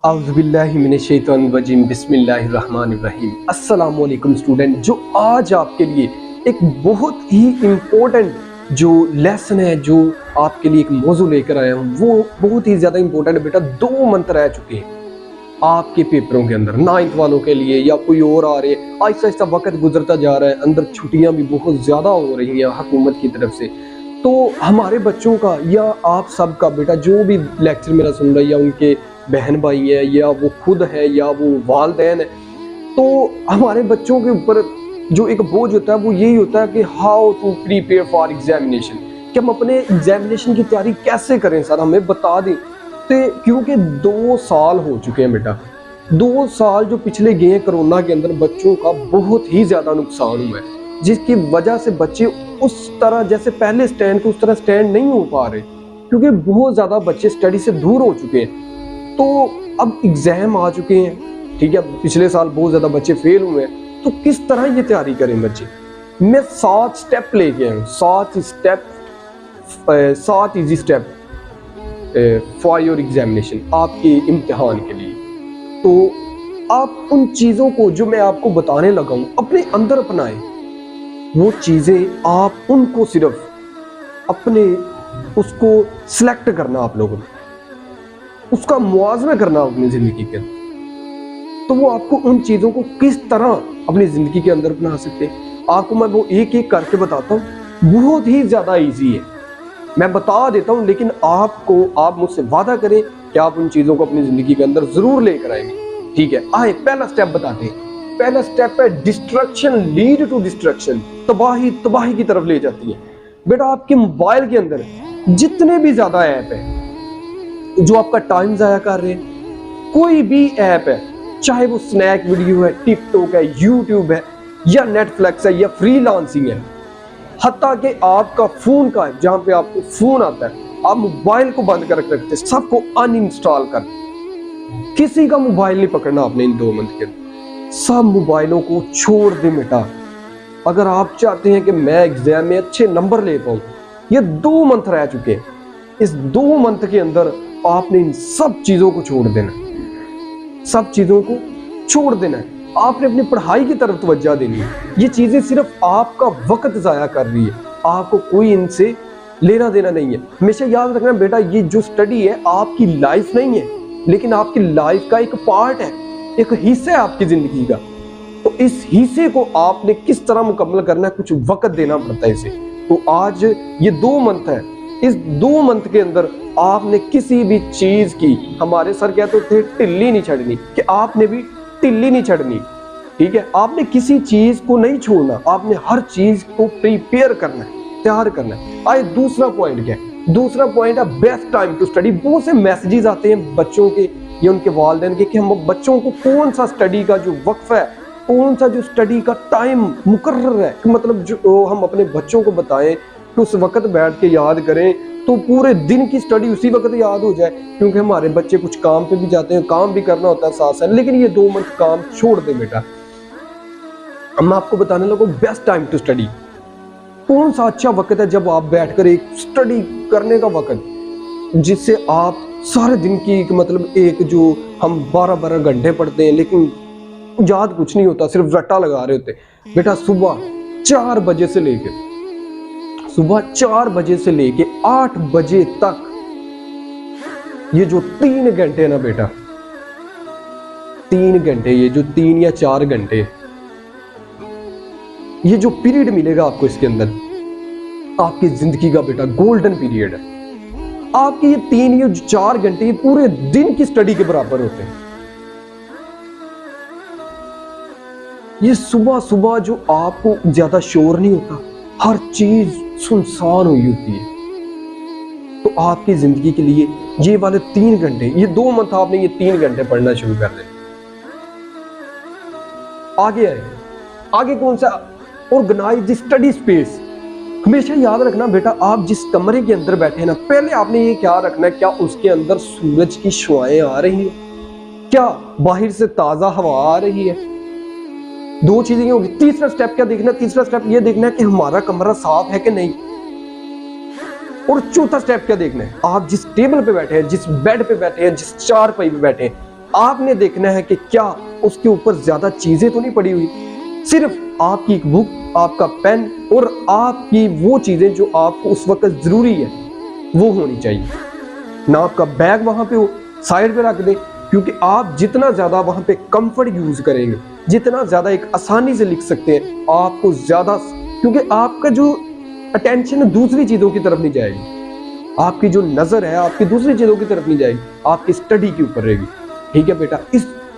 औज़ुबिल्लाहिमिनश्शैतानिर्रजीम बिस्मिल्लाहिर्रहमानिर्रहीम। अस्सलामुअलैकुम स्टूडेंट, जो आज आपके लिए एक बहुत ही इम्पोर्टेंट जो लेसन है, जो आपके लिए एक मौजू लेकर आया हूँ, वो बहुत ही ज़्यादा इम्पोर्टेंट है बेटा। 2 मंथ रह चुके हैं आपके पेपरों के अंदर, 9th वालों के लिए या कोई और आ रहे हैं। आहिस्ता आहिस्ता वक्त गुजरता जा रहा है, अंदर छुट्टियाँ भी बहुत ज़्यादा हो रही हैं हुकूमत की तरफ से। तो हमारे बच्चों का या आप सब का बेटा, जो भी लेक्चर मेरा सुन रहा है, या उनके बहन भाई है, या वो खुद है, या वो वालिदैन है, तो हमारे बच्चों के ऊपर जो एक बोझ होता है वो यही होता है कि how to prepare for examination, कि हम अपने एग्जामिनेशन की तैयारी कैसे करें सर, हमें बता दें। तो क्योंकि 2 साल हो चुके हैं बेटा, 2 साल जो पिछले गए हैं कोरोना के अंदर, बच्चों का बहुत ही ज़्यादा नुकसान हुआ है, जिसकी वजह से बच्चे उस तरह जैसे पहले स्टैंड के उस तरह स्टैंड नहीं हो पा रहे, क्योंकि बहुत ज़्यादा बच्चे स्टडी से दूर हो चुके हैं। तो अब एग्ज़ाम आ चुके हैं, ठीक है, पिछले साल बहुत ज़्यादा बच्चे फेल हुए हैं, तो किस तरह ये तैयारी करें बच्चे। मैं 7 स्टेप लेके आया हूँ, 7 easy step for your examination, आपके इम्तिहान के लिए। तो आप उन चीज़ों को जो मैं आपको बताने लगा हूँ अपने अंदर अपनाएं। वो चीज़ें आप उनको सिर्फ अपने उसको सिलेक्ट करना, आप लोगों ने उसका मुआवजा करना अपनी ज़िंदगी के अंदर। तो वो आपको उन चीज़ों को किस तरह अपनी ज़िंदगी के अंदर बना सकते हैं, आपको मैं वो एक एक करके बताता हूँ। बहुत ही ज़्यादा इजी है, मैं बता देता हूँ, लेकिन आप मुझसे वादा करें कि आप उन चीज़ों को अपनी ज़िंदगी के अंदर ज़रूर लेकर आएंगे, ठीक है। आए, पहला स्टेप बताते हैं। पहला स्टेप है डिस्ट्रक्शन लीड टू डिस्ट्रक्शन, तबाही की तरफ ले जाती है बेटा। आपके मोबाइल के अंदर जितने भी ज़्यादा ऐप है जो आपका टाइम ज़ाया कर रहे हैं, कोई भी ऐप है, चाहे वो स्नैक वीडियो है, टिकटॉक है, यूट्यूब है, या नेटफ्लिक्स है, या फ्रीलांसिंग है, हत्ता कि आपका फ़ोन का है, जहाँ पे आपको फ़ोन आता है, आप मोबाइल को बंद कर रखते हैं, सबको अनइंस्टॉल कर। किसी का मोबाइल नहीं पकड़ना आपने इन 2 मंथ के अंदर, सब मोबाइलों को छोड़ दे बेटा। अगर आप चाहते हैं कि मैं एग्जाम में अच्छे नंबर ले पाऊँ, ये 2 मंथ रह चुके हैं, इस 2 मंथ के अंदर आपने इन सब चीज़ों को छोड़ देना, सब चीज़ों को छोड़ देना है। आपने अपनी पढ़ाई की तरफ तवज्जो देनी है। ये चीज़ें सिर्फ आपका वक्त ज़ाया कर रही है, आपको कोई इनसे लेना देना नहीं है। हमेशा याद रखना बेटा, ये जो स्टडी है आपकी लाइफ नहीं है, लेकिन आपकी लाइफ का एक पार्ट है, एक हिस्सा है आपकी ज़िंदगी का। तो इस हिस्से को आपने किस तरह मुकम्मल करना है, कुछ वक्त देना पड़ता है इसे। तो आज ये 2 मंथ है, इस 2 मंथ के अंदर आपने किसी भी चीज़ की, हमारे सर कहते थे ढिल्ली नहीं छड़नी, कि आपने भी ढिल्ली नहीं छड़नी, ठीक है। आपने किसी चीज़ को नहीं छोड़ना, आपने हर चीज़ को प्रिपेयर करना है, तैयार करना है। आए, दूसरा पॉइंट क्या है? दूसरा पॉइंट है बेस्ट टाइम टू स्टडी। बहुत से मैसेजेस आते हैं बच्चों के या उनके वालिदैन के कि हम बच्चों को कौन सा स्टडी का जो वक्फ है, कौन सा जो स्टडी का टाइम मुकर्रर है, मतलब जो हम अपने बच्चों को बताएं कि उस वक्त बैठ के याद करें, तो पूरे दिन की स्टडी उसी वक्त याद हो जाए। क्योंकि हमारे बच्चे कुछ काम पे भी जाते हैं, काम भी करना होता है साथ साथ, लेकिन ये 2 मंथ काम छोड़ दे बेटा। मैं आपको बताने लगा बेस्ट टाइम टू स्टडी, कौन सा अच्छा वक्त है जब आप बैठकर एक स्टडी करने का वक्त, जिससे आप सारे दिन की मतलब एक जो हम 12-12 घंटे पढ़ते हैं लेकिन याद कुछ नहीं होता, सिर्फ रट्टा लगा रहे होते बेटा। सुबह 4 बजे से लेके 8 बजे तक ये जो 3 घंटे है ना बेटा, 3 घंटे, ये जो 3 या 4 घंटे, ये जो पीरियड मिलेगा आपको इसके अंदर, आपकी जिंदगी का बेटा गोल्डन पीरियड है। आपके ये 3 या 4 घंटे ये पूरे दिन की स्टडी के बराबर होते हैं। ये सुबह सुबह जो आपको ज्यादा शोर नहीं होता, हर चीज सुनसान हुई होती है, तो आपकी जिंदगी के लिए ये वाले 3 घंटे, ये 2 मंथ आपने ये 3 घंटे पढ़ना शुरू कर दें। आगे है, आगे कौन सा? Organize study space. हमेशा याद रखना बेटा, आप जिस कमरे के अंदर बैठे हैं ना, पहले आपने ये क्या रखना है, क्या उसके अंदर सूरज की शुआएं आ रही हैं, क्या बाहर से ताजा हवा आ रही है। 2 चीजें होगी। तीसरा स्टेप क्या देखना? तीसरा स्टेप ये देखना है कि हमारा कमरा साफ है कि नहीं। और चौथा स्टेप क्या देखना है? आप जिस टेबल पे बैठे हैं, जिस बेड पे बैठे हैं, जिस चारपाई पे बैठे हैं, आपने देखना है कि क्या उसके ऊपर ज्यादा चीजें तो नहीं पड़ी हुई, सिर्फ आपकी एक बुक, आपका पेन और आपकी वो चीजें जो आपको उस वक्त जरूरी है वो होनी चाहिए। ना आपका बैग वहां पे हो, साइड पे रख दें, क्योंकि आप जितना ज्यादा वहां पे कंफर्ट यूज करेंगे, जितना ज्यादा एक आसानी से लिख सकते हैं, आपको ज्यादा, क्योंकि आपका जो अटेंशन दूसरी चीजों की तरफ नहीं जाएगी, आपकी जो नजर है आपकी दूसरी चीजों की तरफ नहीं जाएगी, आपकी स्टडी के ऊपर रहेगी। ठीक है बेटा,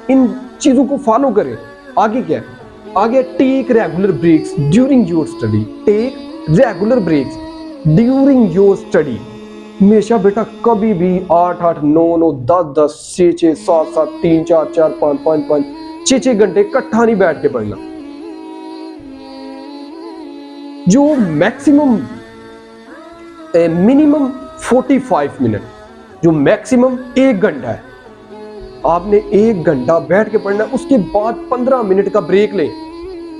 इन चीजों को फॉलो करें। आगे क्या है? आगे take regular breaks during your study. Take regular breaks during your study. हमेशा बेटा कभी भी 8-8, 9-9, 10-10, 6-6, 7-7, 3-4, 4-5, 5-5, 6-6 घंटे इकट्ठा नहीं बैठ के पढ़ना। जो मैक्सिमम मिनिमम 45 मिनट, जो मैक्सिमम 1 घंटा है, आपने 1 घंटा बैठ के पढ़ना। उसके बाद 15 मिनट का ब्रेक लें,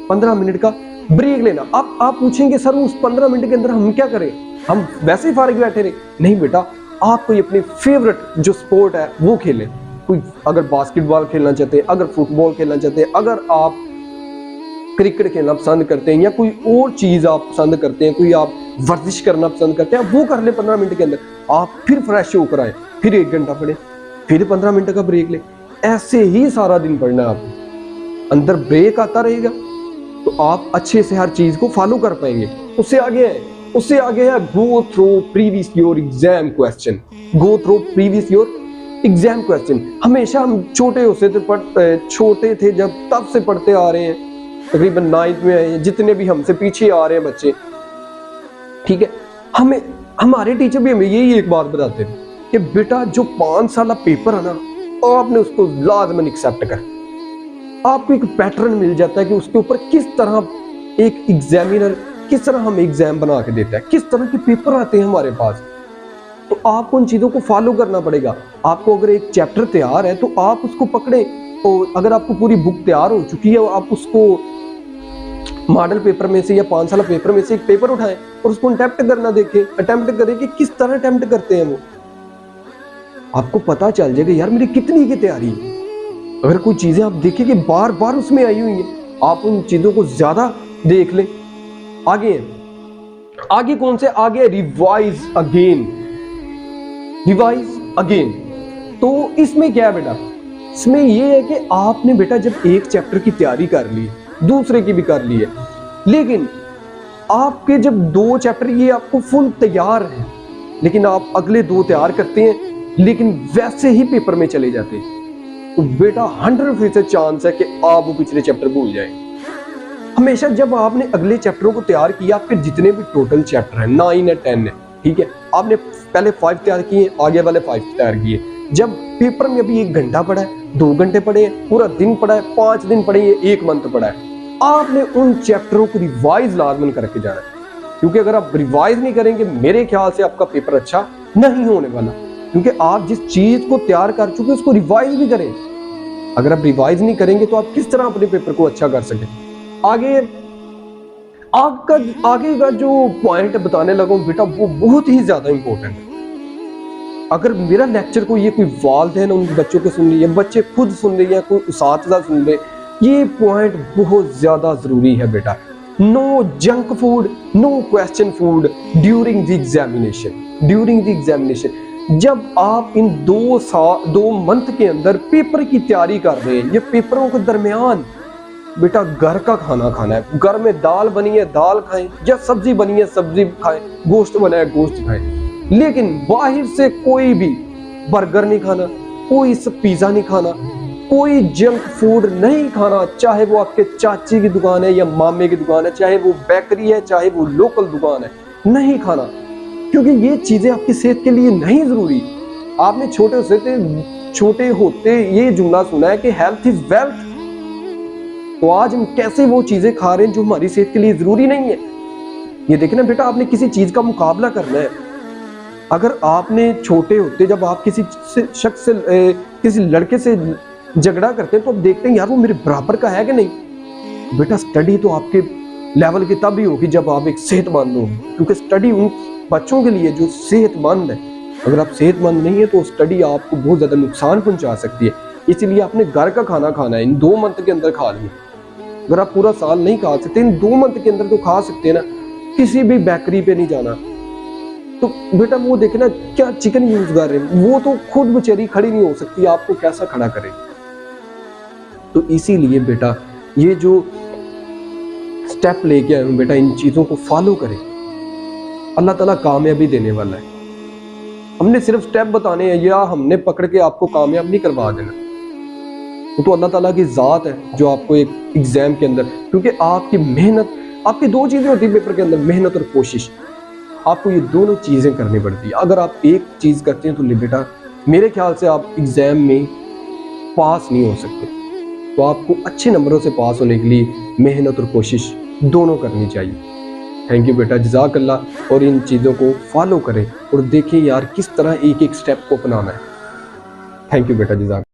15 मिनट का ब्रेक लेना। अब आप पूछेंगे सर उस 15 मिनट के अंदर हम क्या करें, हम वैसे ही फारिग बैठे रहे? नहीं बेटा, आप कोई अपनी फेवरेट जो स्पोर्ट है वो खेलें। कोई अगर बास्केटबॉल खेलना चाहते हैं, अगर फुटबॉल खेलना चाहते हैं, अगर आप क्रिकेट खेलना पसंद करते हैं या कोई और चीज आप पसंद करते हैं, कोई आप वर्जिश करना पसंद करते हैं, वो कर ले 15 मिनट के अंदर। आप फिर फ्रेश होकर आए, फिर 1 घंटा पढ़े, फिर 15 मिनट का ब्रेक ले। ऐसे ही सारा दिन पढ़ना है आपको। अंदर ब्रेक आता रहेगा तो आप अच्छे से हर चीज को फॉलो कर पाएंगे। उससे आगे है go through previous your exam question. Go through previous your exam question. हमेशा हम छोटे थे जब तब से पढ़ते आ रहे हैं, तकरीबन 9th में आए हैं, जितने भी हमसे पीछे आ रहे हैं बच्चे, ठीक है, हमारे टीचर भी हमें यही एक बात बताते थे कि बेटा जो 5 साल पेपर है ना, आपने उसको लाजमन एक्सेप्ट कर। आपको एक पैटर्न मिल जाता है कि उसके ऊपर किस तरह एक एग्जामिनर, किस तरह हम एग्जाम बना के देता है, किस तरह के पेपर आते हैं हमारे पास। तो आपको उन चीजों को फॉलो करना पड़ेगा। आपको अगर एक चैप्टर तैयार है तो आप उसको पकड़े, और अगर आपको पूरी बुक तैयार हो चुकी है, आप उसको मॉडल पेपर में से या 5 साल पेपर में से एक पेपर उठाएं और उसको अटेम्प्ट करना देखें, अटेम्प्ट करें कि किस तरह अटेम्प्ट करते हैं वो। आपको पता चल जाएगा यार मेरी कितनी की तैयारी है। अगर कोई चीजें आप देखें कि बार बार उसमें आई हुई है, आप उन चीजों को ज्यादा देख लें। आगे कौन से? आगे रिवाइज अगेन। Revise again. तो इसमें क्या है बेटा? इसमें यह है कि आपने बेटा जब एक चैप्टर की तैयारी कर ली, दूसरे की भी कर ली है, लेकिन आपके जब 2 चैप्टर ये आपको फुल तैयार है, लेकिन आप अगले 2 तैयार करते हैं लेकिन वैसे ही पेपर में चले जाते हैं, तो बेटा 100% चांस है कि आप वो पिछले चैप्टर भूल जाए। हमेशा जब आपने अगले चैप्टरों को तैयार किया, आपके जितने भी टोटल चैप्टर हैं 9 है 10 है, ठीक है, आपने पहले 5 तैयार किए, आगे वाले 5 तैयार किए। जब पेपर में अभी 1 घंटा पढ़ा है, 2 घंटे पढ़े हैं, पूरा दिन पढ़ा है, 5 दिन पढ़े हैं, 1 मंथ पढ़ा है, आपने उन चैप्टरों को रिवाइज लाजमन करके जाना है। क्योंकि अगर आप रिवाइज नहीं करेंगे, मेरे ख्याल से आपका पेपर अच्छा नहीं होने वाला, क्योंकि आप जिस चीज को तैयार कर चुके उसको रिवाइज भी करें। अगर आप रिवाइज नहीं करेंगे तो आप किस तरह अपने पेपर को अच्छा कर सकें। आगे का जो पॉइंट बताने लगा बेटा वो बहुत ही ज्यादा इंपॉर्टेंट है। अगर मेरा लेक्चर को ये कोई वालिदैन उन बच्चों को सुन रही है, बच्चे खुद सुन रही है, कोई उस्ताद सुन रहे, ये पॉइंट बहुत ज्यादा जरूरी है बेटा। No junk food, no question food during the examination. During the examination जब आप इन 2 मंथ के अंदर पेपर की तैयारी कर रहे हैं, ये पेपरों के दरमियान बेटा घर का खाना खाना है। घर में दाल बनी है दाल खाएं, या सब्जी बनी है सब्जी खाएं, गोश्त बना है गोश्त खाएं। लेकिन बाहर से कोई भी बर्गर नहीं खाना, कोई पिज्जा नहीं खाना, कोई जंक फूड नहीं खाना, चाहे वो आपके चाची की दुकान है या मामे की दुकान है, चाहे वो बेकरी है, चाहे वो लोकल दुकान है, नहीं खाना, क्योंकि ये चीजें आपकी सेहत के लिए नहीं जरूरी। आपने छोटे होते ये जुमला सुना है कि हेल्थ इज वेल्थ। तो आज हम कैसे वो चीजें खा रहे हैं जो हमारी सेहत के लिए जरूरी नहीं है। ये देखना बेटा, आपने किसी चीज का मुकाबला करना है। अगर आपने छोटे होते जब आप किसी शख्स से किसी लड़के से झगड़ा करते हैं तो आप देखते हैं यार वो मेरे बराबर का है कि नहीं। बेटा स्टडी तो आपके लेवल की तब ही होगी जब आप एक सेहतमंद हो, क्योंकि स्टडी उन बच्चों के लिए जो सेहतमंद है। अगर आप सेहतमंद नहीं है तो स्टडी आपको बहुत ज्यादा नुकसान पहुंचा सकती है। इसलिए आपने घर का खाना खाना है, इन 2 मंथ के अंदर खा लिया। अगर आप पूरा साल नहीं खा सकते, इन 2 मंथ के अंदर तो खा सकते हैं ना। किसी भी बेकरी पे नहीं जाना। तो बेटा वो देखे ना, क्या चिकन यूज कर रहे हैं, वो तो खुद बेचारी खड़ी नहीं हो सकती, आपको कैसा खड़ा करे। तो इसीलिए बेटा ये जो स्टेप लेके आए हूं बेटा, इन चीजों को फॉलो करें, अल्लाह ताला कामयाबी देने वाला है। हमने सिर्फ स्टेप बताने हैं या हमने पकड़ के आपको कामयाब नहीं करवा देना। वो तो अल्लाह ताला की ज़ात है जो आपको एक एग्जाम के अंदर, क्योंकि आपकी मेहनत, आपकी 2 चीज़ें होती है पेपर के अंदर, मेहनत और कोशिश। आपको ये दोनों चीज़ें करनी पड़ती है। अगर आप एक चीज़ करते हैं तो बेटा मेरे ख्याल से आप एग्ज़ाम में पास नहीं हो सकते। तो आपको अच्छे नंबरों से पास होने के लिए मेहनत और कोशिश दोनों करनी चाहिए। थैंक यू बेटा, जज़ाकल्लाह। और इन चीज़ों को फॉलो करें और देखें यार किस तरह एक एक स्टेप को अपनाना है। थैंक यू बेटा, जज़ाकल्लाह।